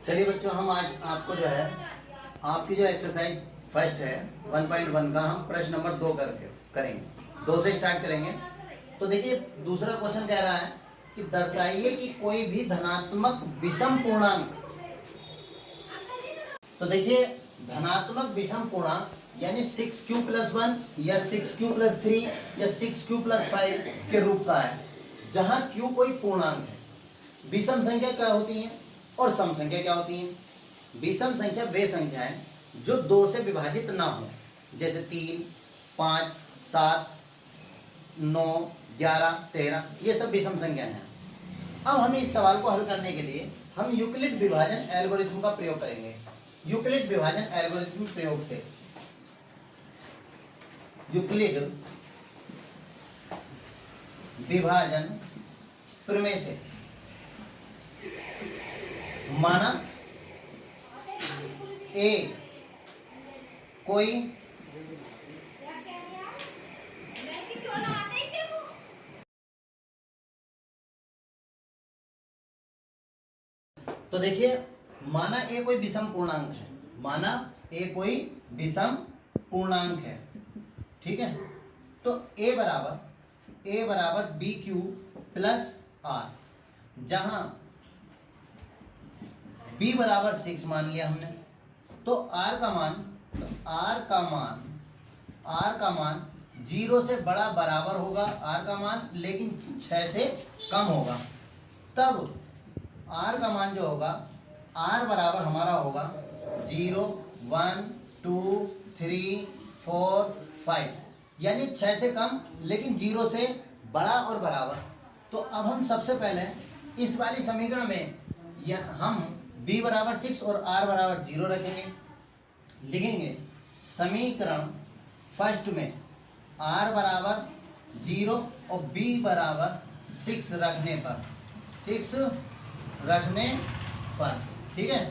चलिए बच्चों, हम आज आपको जो है आपकी जो एक्सरसाइज फर्स्ट है 1.1 का हम प्रश्न नंबर 2 करके करेंगे। 2 से स्टार्ट करेंगे। तो देखिए, दूसरा क्वेश्चन कह रहा है कि दर्शाइए कि कोई भी धनात्मक विषम पूर्णांक। तो देखिए, धनात्मक विषम पूर्णांक यानी 6q + 1 या 6q + 3 या 6q + 5 के रूप का है, जहां q कोई पूर्णांक है। विषम संख्या क्या होती है और सम संख्या क्या होती है? विषम संख्या वे संख्याएं जो 2 से विभाजित ना हो, जैसे 3, 5, 7, 9, 11, 13, ये सब विषम संख्याएं हैं। अब हम इस सवाल को हल करने के लिए हम यूक्लिड विभाजन एल्गोरिथम का प्रयोग करेंगे। यूक्लिड विभाजन एल्गोरिथम प्रयोग से यूक्लिड विभाजन प्रमेय से माना ए कोई तो देखिए, माना ए कोई विषम पूर्णांक है। माना ए कोई विषम पूर्णांक है, ठीक है। तो ए बराबर बी क्यू प्लस आर, जहां b बराबर 6 मान लिया हमने। तो r का मान 0 से बड़ा बराबर होगा r का मान, लेकिन 6 से कम होगा। तब r का मान जो होगा, r बराबर हमारा होगा 0, 1, 2, 3, 4, 5, यानी 6 से कम लेकिन 0 से बड़ा और बराबर। तो अब हम सबसे पहले इस वाली समीकरण में हम b बराबर 6 और r बराबर 0 रखेंगे। लिखेंगे समीकरण फर्स्ट में r बराबर 0 और b बराबर 6 रखने पर, ठीक है।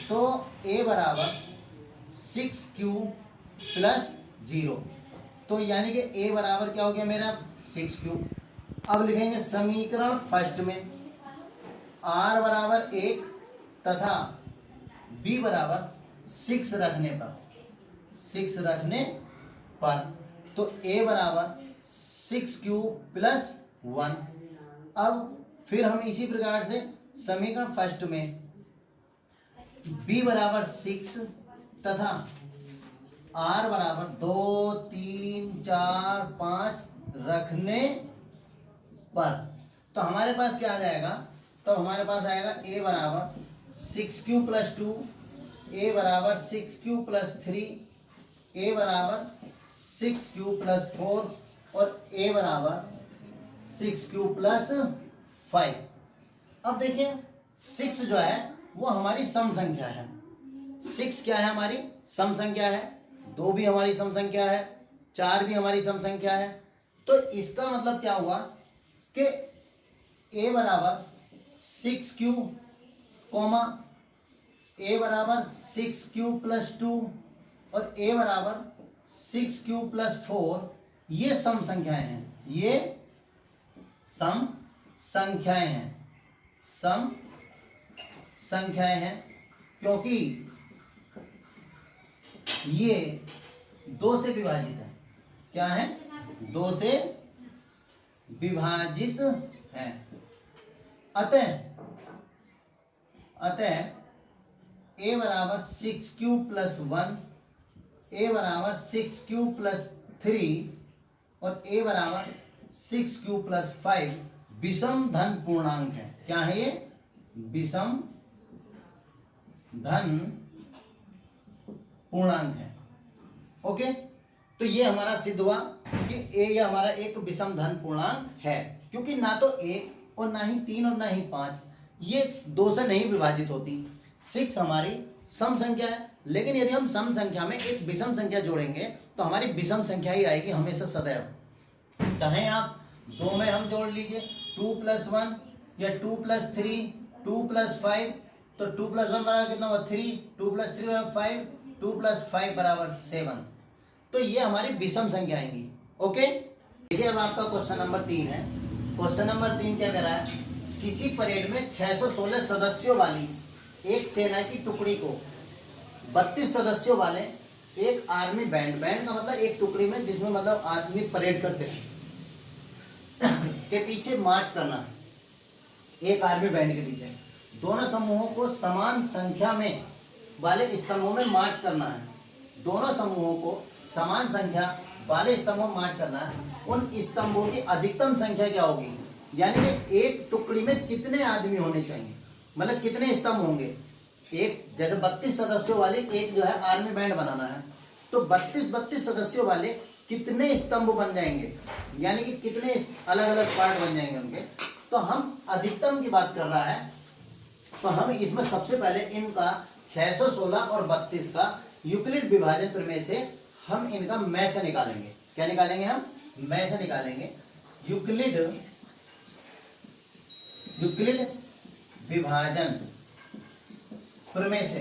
तो a बराबर 6q + 0, तो यानी कि a बराबर क्या हो गया मेरा 6q। अब लिखेंगे समीकरण फर्स्ट में r बराबर 1 तथा b बराबर 6 रखने पर, तो a बराबर 6q + 1। अब फिर हम इसी प्रकार से समीकरण फर्स्ट में b बराबर 6 तथा r बराबर 2, 3, 4, 5 रखने पर, तो हमारे पास क्या आ जाएगा? तो हमारे पास आएगा a बराबर 6q + 2, a बराबर 6q + 3, a बराबर 6q + 4 और a बराबर 6q + 5। अब देखिए, 6 जो है वो हमारी सम संख्या है। 6 क्या है? हमारी सम संख्या है। 2 भी हमारी सम संख्या है, 4 भी हमारी सम संख्या है। तो इसका मतलब क्या हुआ कि a बराबर 6q, a बराबर 6q + 2 और a बराबर 6q + 4, ये सम संख्याएं हैं। ये सम संख्याएं हैं क्योंकि ये 2 से विभाजित है। क्या है? 2 से विभाजित है। अतः a बराबर 6q + 1, a बराबर 6q + 3 और a बराबर 6q + 5 विषम धन पूर्णांक है। क्या है ये? विषम धन पूर्णांक है। ओके, तो ये हमारा सिद्ध हुआ कि a ये हमारा एक विषम धन पूर्णांक है, क्योंकि ना तो 1 और ना ही 3 और ना ही 5 ये 2 से नहीं विभाजित होती। 6 हमारी सम संख्या है, लेकिन यदि हम सम संख्या में एक विषम संख्या जोड़ेंगे तो हमारी विषम संख्या ही आएगी हमेशा सदैव। चाहे आप 2 में हम जोड़ लीजिए 2 + 1 या 2 + 3, 2 + 5, तो 2 + 1 बराबर कितना हुआ? 3, 2 + 3 बराबर 5, 2 + 5 बराबर 7। तो ये हमारी विषम संख्या आएंगी। ओके, देखिए अब आपका क्वेश्चन नंबर 3 है। क्वेश्चन नंबर 3 क्या कह रहा है? किसी परेड में 616 सदस्यों वाली एक सेना की टुकड़ी को 32 सदस्यों वाले एक आर्मी बैंड, बैंड का मतलब एक टुकड़ी में जिसमें मतलब आदमी परेड करते हैं के पीछे मार्च करना है, एक आर्मी बैंड के पीछे दोनों समूहों को समान संख्या में वाले स्तंभों में मार्च करना है। दोनों समूहों को समान संख्या वाले स्तंभों में मार्च करना है। उन स्तंभों की अधिकतम संख्या क्या होगी, यानी कि एक टुकड़ी में कितने आदमी होने चाहिए, मतलब कितने स्तंभ होंगे। एक जैसे 32 सदस्यों वाले एक जो है आर्मी बैंड बनाना है, तो 32 सदस्यों वाले कितने स्तंभ बन जाएंगे, यानी कि कितने अलग अलग पार्ट बन जाएंगे उनके। तो हम अधिकतम की बात कर रहा है, तो हम इसमें सबसे पहले इनका 616 और 32 का यूक्लिड विभाजन प्रमेय से हम इनका में से निकालेंगे। क्या निकालेंगे, हम में से निकालेंगे यूक्लिड विभाजन प्रमेय से।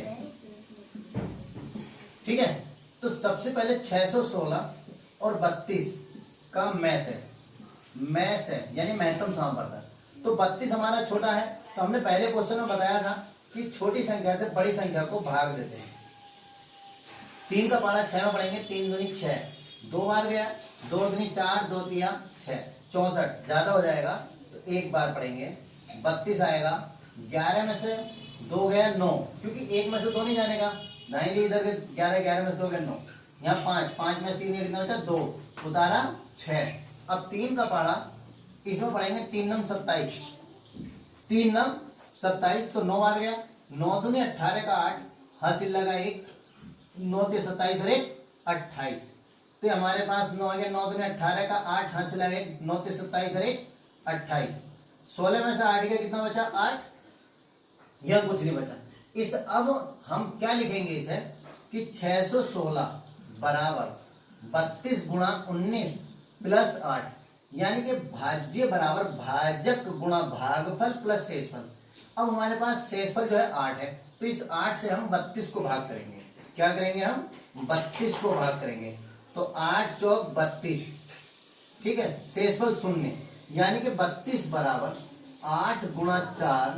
ठीक है, तो सबसे पहले 616 और 32 का में से यानी महत्तम समापवर्तक। तो 32 हमारा छोटा है, तो हमने पहले क्वेश्चन में बताया था कि छोटी संख्या से बड़ी संख्या को भाग देते हैं। 3 का पारा 6 में पढ़ेंगे, 3 दूनी 6, 2 बार गया, 2 दूनी 4, 2 तिया 6, 64 ज्यादा हो जाएगा तो एक बार पढ़ेंगे। 32 आएगा, 11 में से 2 गया 9, क्योंकि एक में से 2 नहीं जानेगा, जाएंगे इधर के 11, 11 में से 2 गया 9, यहाँ 5, 5 में से 3 गया कितना बचा 2, उतारा 6। अब 3 का पारा इसमें पढ़ेंगे, 3 नम 27, 3 नम 27, तो 9 बार गया, 9 दूनी 18 का 8, हासिल लगा 1, 9 ते 27 और 1 28, तो हमारे पास 9 आ गया, 9 दूनी 18 का 8, हासिल लगा 1, 9 ते 27 और 1 28। 16 में से 8 गया, कितना बचा 8, यह कुछ नहीं बचा। इस अब हम क्या लिखेंगे इसे कि 616 बराबर 32 गुणा 19 प्लस 8, यानी कि भाज्य बराबर भाजक गुणा भागफल प्लस शेषफल। अब हमारे पास शेषफल जो है 8 है, तो इस 8 से हम 32 को भाग करेंगे। क्या करेंगे, हम 32 को भाग करेंगे, तो 8 चौक 32, ठीक है, शेषफल 0, यानी कि 32 बराबर 8 गुणा 4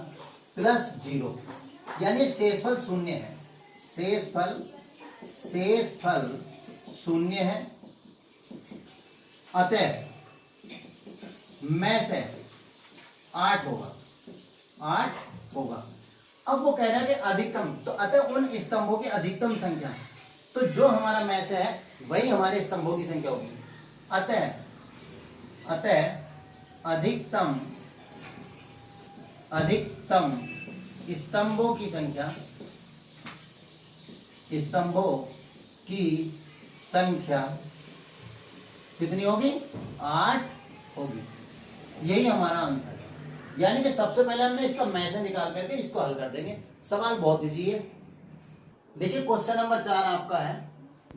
प्लस 0, यानी शेषफल 0 है। शेषफल 0 है, अतः में से 8 होगा। अब वो कह रहा है कि अधिकतम, तो अतः उन स्तंभों की अधिकतम संख्या, तो जो हमारा में से है वही हमारे स्तंभों की संख्या होगी। अतः अधिकतम स्तंभों की संख्या कितनी होगी, 8 होगी। यही हमारा आंसर है, यानी कि सबसे पहले हमने इसका में से निकाल करके इसको हल कर देंगे। सवाल बहुत दीजिए, देखिए क्वेश्चन नंबर 4 आपका है,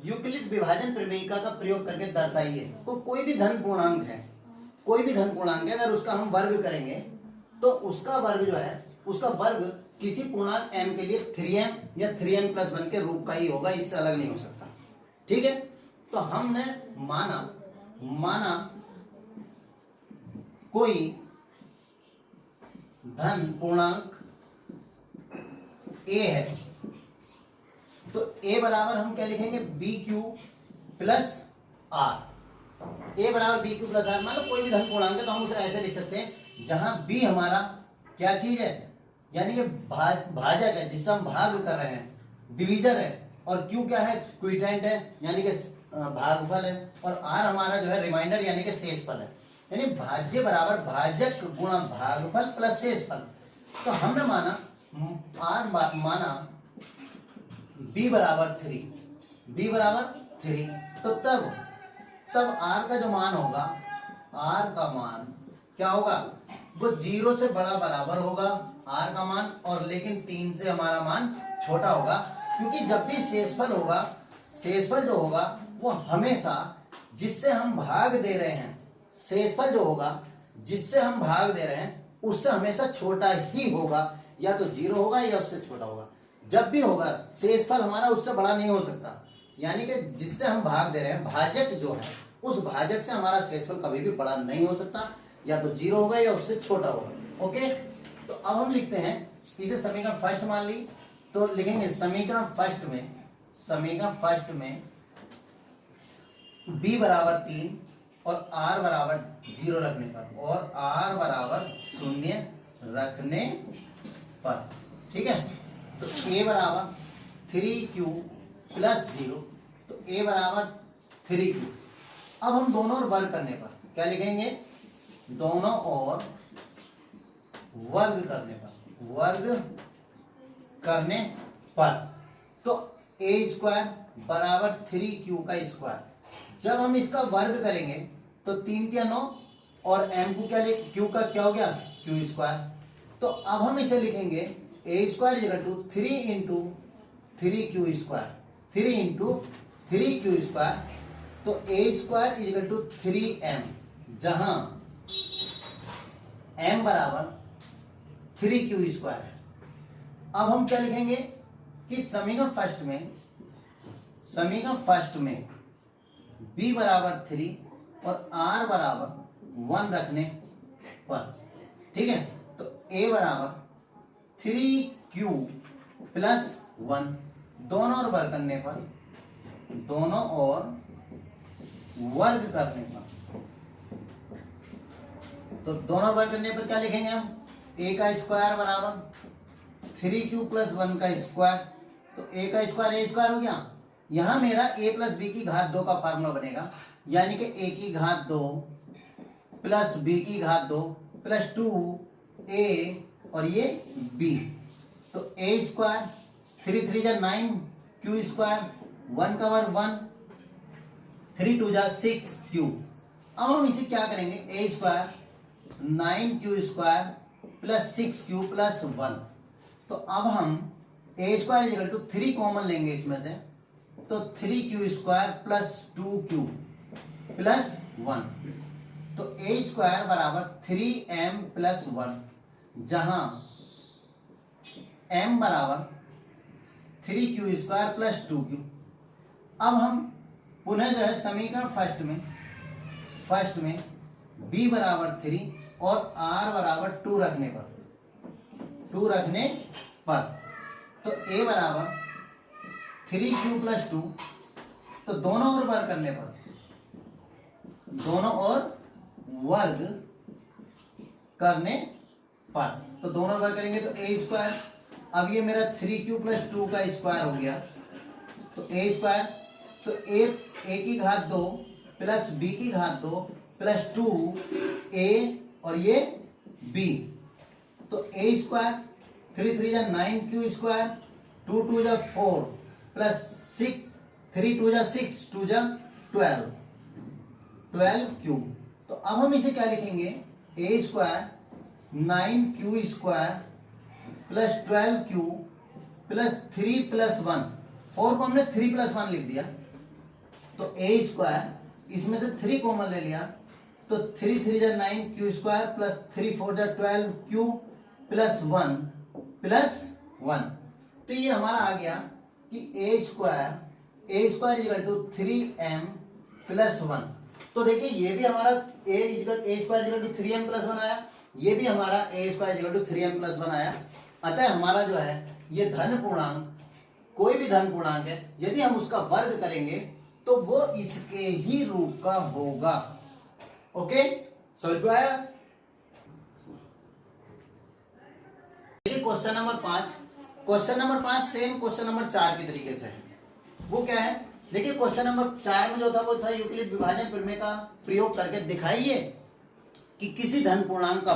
यूक्लिड विभाजन प्रमेयिका का प्रयोग करके दर्शाइए। तो कोई भी धन पूर्णांक है, अगर उसका हम वर्ग करेंगे तो उसका वर्ग जो है, उसका वर्ग किसी पूर्णांक m के लिए 3m या 3m+1 के रूप का ही होगा, इससे अलग नहीं हो सकता। ठीक है, तो हमने माना कोई धन पूर्णांक a है, तो a बराबर हम क्या लिखेंगे, BQ प्लस R। a बराबर BQ प्लस R, मतलब कोई भी धन पूर्णांक है तो हम उसे ऐसे लिख सकते हैं जहां b हमारा क्या चीज है, यानी कि भाजक है जिससे हम भाग कर रहे हैं, डिवीजर है, और Q क्या है, क्विटेंट है यानी कि भागफल है, और R हमारा जो है रिमाइंडर यानी कि शेषफल है। यानी भाज्य बराबर भाजक गुणा भागफल प्लस शेषफल। तो हमने माना b बराबर 3, तो तब r का जो मान होगा, r का मान क्या होगा, वो 0 से बड़ा बराबर होगा r का मान, और लेकिन 3 से हमारा मान छोटा होगा, क्योंकि जब भी शेषफल जो होगा वो हमेशा जिससे हम भाग दे रहे हैं, शेषफल जो होगा जिससे हम भाग दे रहे हैं उससे हमेशा छोटा ही होगा, या तो 0 होगा या उससे छोटा होगा। जब भी होगा शेषफल हमारा उससे बड़ा नहीं हो सकता, यानी कि जिससे हम भाग दे रहे हैं भाजक जो है, उस भाजक से हमारा शेषफल कभी भी बड़ा नहीं हो सकता, या तो 0 होगा या उससे छोटा होगा। ओके, तो अब हम लिखते हैं इसे समीकरण फर्स्ट मान ली, तो लिखेंगे समीकरण फर्स्ट में b बराबर 3 और r बराबर 0 रखने पर और r बराबर 0 रखने पर, ठीक है। तो a बराबर 3q प्लस 0, तो a बराबर 3q। अब हम दोनों और वर्ग करने पर क्या लिखेंगे, दोनों और वर्ग करने पर तो a स्क्वायर बराबर 3q का स्क्वायर। जब हम इसका वर्ग करेंगे तो 3 × 9 और m को क्या लिख, q का क्या हो गया, q स्क्वायर। तो अब हम इसे लिखेंगे a square equal to 3 × 3q square, 3 × 3q square. तो a square equal to 3m, जहां m बराबर 3q स्क्वायर है। अब हम क्या लिखेंगे कि समीकरण फर्स्ट में b बराबर 3 और r बराबर 1 रखने पर, ठीक है। तो a बराबर 3q प्लस 1, दोनों और वर्ग करने पर तो दोनों वर्ग करने पर क्या लिखेंगे हम, a का स्क्वायर बराबर 3q प्लस 1 का स्क्वायर। तो a का स्क्वायर a स्क्वायर हो गया। यहां मेरा a प्लस b की घात 2 का फार्मूला बनेगा, यानी कि a की घात 2 प्लस b की घात 2 प्लस 2a और ये b। तो a स्क्वायर 3 3 जा 9 q स्क्वायर 1 का वर्ग 1 3 2 जा 6 q। अब हम इसे क्या करेंगे, a square 9q square plus 6q plus 1। तो अब हम a square equal to 3 common लेंगे इसमें से, तो 3q square plus 2q plus 1। तो a स्क्वायर बराबर 3m प्लस 1, जहां m बराबर 3q स्क्वायर प्लस 2q। अब हम पुनः जो है समीकरण फर्स्ट में b बराबर 3 और r बराबर 2 रखने पर तो a बराबर 3q प्लस 2, तो दोनों और वर्ग करने पर तो दोनों वर्ग करेंगे तो a स्क्वायर, अब ये मेरा 3q प्लस 2 का स्क्वायर हो गया। तो a स्क्वायर, तो a की घात 2 प्लस b की घात 2 प्लस 2a और ये b। तो a स्क्वायर 3 3 जा 9q स्क्वायर 2 2 जा 4 प्लस 6 3 2 जा 6 2 जा 12q। तो अब हम इसे क्या लिखेंगे, a square 9q square plus 12q plus 3 plus 1, 4 को हमने 3 प्लस 1 लिख दिया। तो a स्क्वायर इसमें से 3 कॉमन ले लिया, तो 3 3 जा 9q स्क्वायर प्लस 3 4 जा 12q प्लस 1। तो ये हमारा आ गया कि a square equal to 3m plus 1। तो देखिए ये भी हमारा a square equal to 3m plus 1 आया, ये भी हमारा a square equal to 3m plus 1 आया। अतः हमारा जो है ये धन पूर्णांक, कोई भी धन पूर्णांक है, यदि हम उसका वर्ग करेंगे तो वो इसके ही रूप का होगा। ओके, समझ में आया? Question number 5 same question number 4 के तरीके से है। वो क्या है, देखिए क्वेश्चन नंबर 4 में जो था वो था यूक्लिड विभाजन प्रमेय का प्रयोग करके दिखाइए कि किसी धन पूर्णांक का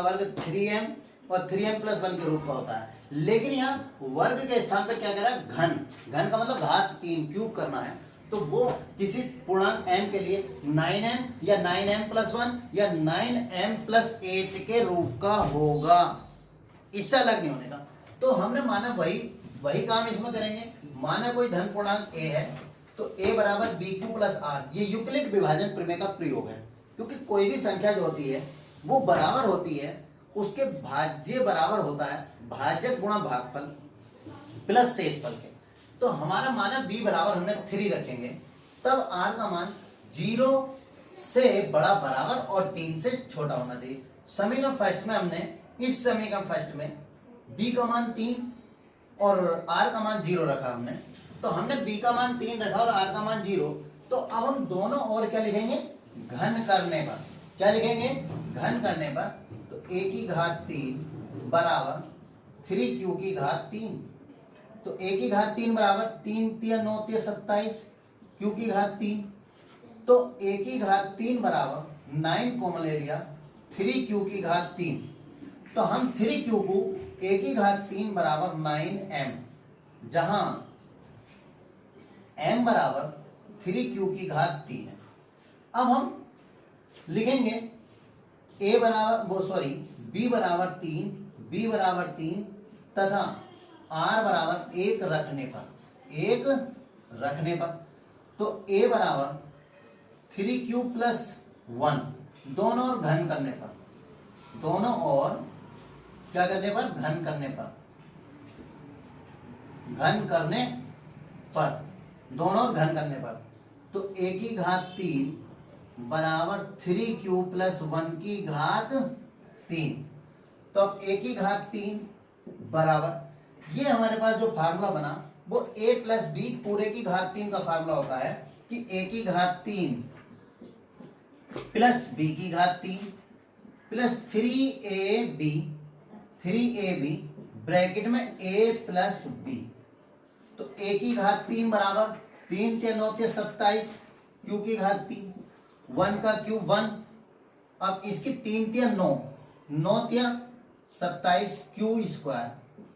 वर्ग 3m और 3m प्लस 1 के रूप का होता है। लेकिन यहाँ वर्ग के स्थान पर क्या कह रहा है, घन का मतलब घात 3 क्यूब करना है। तो वो किसी पूर्णांक m के लिए 9m या 9m प्लस 1 या 9m प्लस 8 के रूप का होगा, इससे अलग नहीं होने का। तो हमने माना वही काम इसमें करेंगे। माना कोई धन पूर्णांक a है तो a बराबर bq प्लस r, ये यूक्लिड विभाजन प्रमेय का प्रयोग है। क्योंकि कोई भी संख्या जो होती है वो बराबर होती है, उसके भाज्य बराबर होता है भाजक गुणा भागफल प्लस शेषफल के। तो हमारा माना b बराबर हमने 3 रखेंगे, तब r का मान 0 से बड़ा बराबर और 3 से छोटा होना चाहिए। समीकरण फर्स्ट में हमने इस समीकरण फर्स्ट में b का मान 3 और r का मान 0 रखा हमने, तो हमने b का मान 3 रखा और r का मान 0, तो अब हम दोनों और क्या लिखेंगे, घन करने पर। क्या लिखेंगे, घन करने पर। तो a की घात 3 बराबर 3q की घात 3। तो a की घात 3 बराबर 3 3 9 3 27, q की घात 3। तो a की घात 3 बराबर 9 कॉमन ले लिया, 3q की घात 3। तो हम 3q को a की घात 3 बराबर 9m, जहां m बराबर 3q की घात 3 है। अब हम लिखेंगे a बराबर b बराबर 3, b बराबर 3 तथा r बराबर 1 रखने पर, तो a बराबर 3q प्लस 1, दोनों और घन करने पर, दोनों और क्या करने पर, घन करने पर, दोनों और घन करने पर। तो a की घात 3 बराबर 3q प्लस 1 की घात 3। तो अब a की घात 3 बराबर, ये हमारे पास जो फार्मूला बना वो a प्लस बी पूरे की घात 3 का फार्मूला होता है कि a की घात 3 प्लस b की घात 3 प्लस 3ab ब्रैकेट में a प्लस b। तो a की घात 3 बराबर 3 के 9 के 27, q की घात 3, 1 का क्यूब 1। अब इसकी 3 तिया 9, 9 तिया 27 क्यू स्क्वायर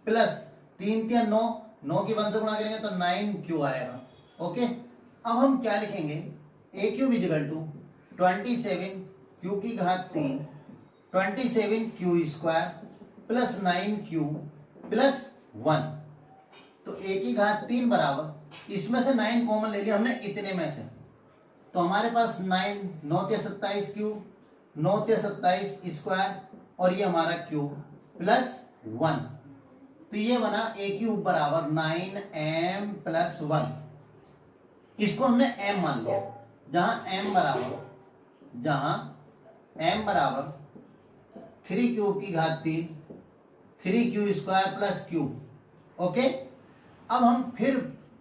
प्लस 3 तिया 9, 9 की 1 से गुणा करेंगे तो 9q आएगा। ओके, अब हम क्या लिखेंगे, a cube equal to 27 q की घात 3, 27 Q square plus 9q plus 1। तो a की घात 3 बराबर, इसमें से 9 कॉमन ले लिया हमने इतने में से, तो हमारे पास 9 9 के 27 क्यूब, 9 के 27 स्क्वायर और ये हमारा क्यूब प्लस 1। तो ये बना a क्यूब बराबर 9m प्लस 1। इसको हमने m मान लिया, जहां m बराबर 3q की घात 3, 3q square plus cube. Okay, अब हम फिर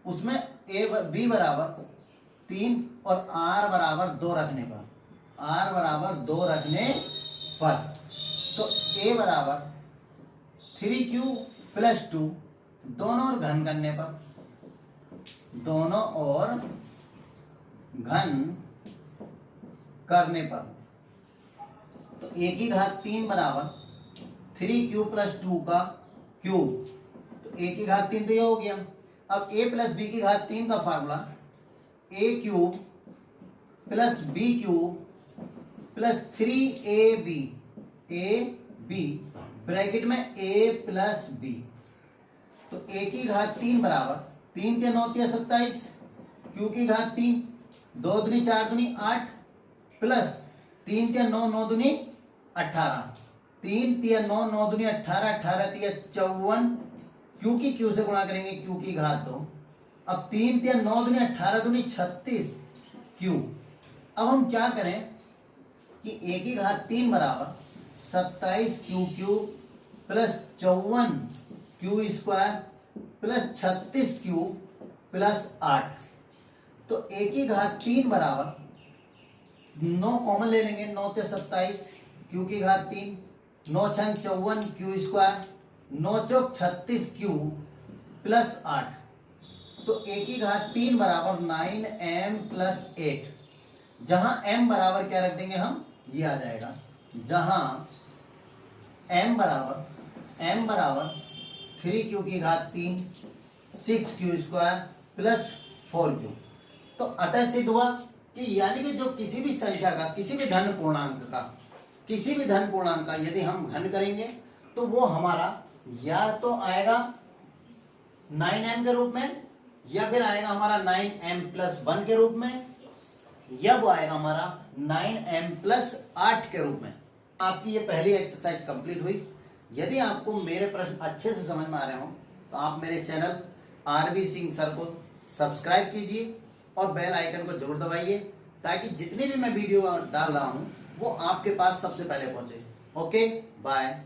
उसमें b बराबर 3 और r बराबर 2 रखने पर, तो a बराबर 3q प्लस 2, दोनों और घन करने पर, तो a की घात 3 बराबर 3q प्लस 2 का क्यूब। तो a की घात 3 तो ये हो गया। अब a प्लस b की घात 3 का formula a cube plus b cube plus 3ab bracket में a प्लस b। तो a की घात 3 बराबर 3 के 9 के 27, q की घात 3, 2 दूनी 4 दूनी 8 प्लस 3 के 9 9 दूनी 18, 3 तिया 9 9 दूनी 18, 18 तिया 54, q की q से गुणा करेंगे q की घात 2। अब 3 तिया 9 दूनी 18 दूनी 36 q। अब हम क्या करें कि a की घात 3 बराबर 27 q cube plus 54 q square plus 36 q plus 8। तो a की घात 3 बराबर 9 कॉमन ले लेंगे, 9 से 27 q की घात 3, 9 छंग 54 q स्क्वायर, 9 चौक 36 q प्लस 8। तो a की घात 3 बराबर 9m प्लस 8, जहां m बराबर क्या रख देंगे हम, ये आ जाएगा, जहां m बराबर 3q की घात 3, 6q स्क्वायर प्लस 4q। तो अतः सिद्ध हुआ कि यानी कि जो किसी भी संख्या का, किसी भी धन पूर्णांक का यदि हम घन करेंगे तो वो हमारा या तो आएगा 9m के रूप में, या फिर आएगा हमारा 9m प्लस 1 के रूप में, या वो आएगा हमारा 9m प्लस 8 के रूप में। आपकी ये पहली एक्सरसाइज कंप्लीट हुई। यदि आपको मेरे प्रश्न अच्छे से समझ में आ रहे हो तो आप मेरे चैनल आरबी सिंह सर को सब्सक्राइब कीजिए और बेल आइकन को जरूर दबाइए, ताकि जितनी भी मैं वीडियो डाल रहा हूँ वो आपके पास सबसे पहले पहुँचे। Okay, bye.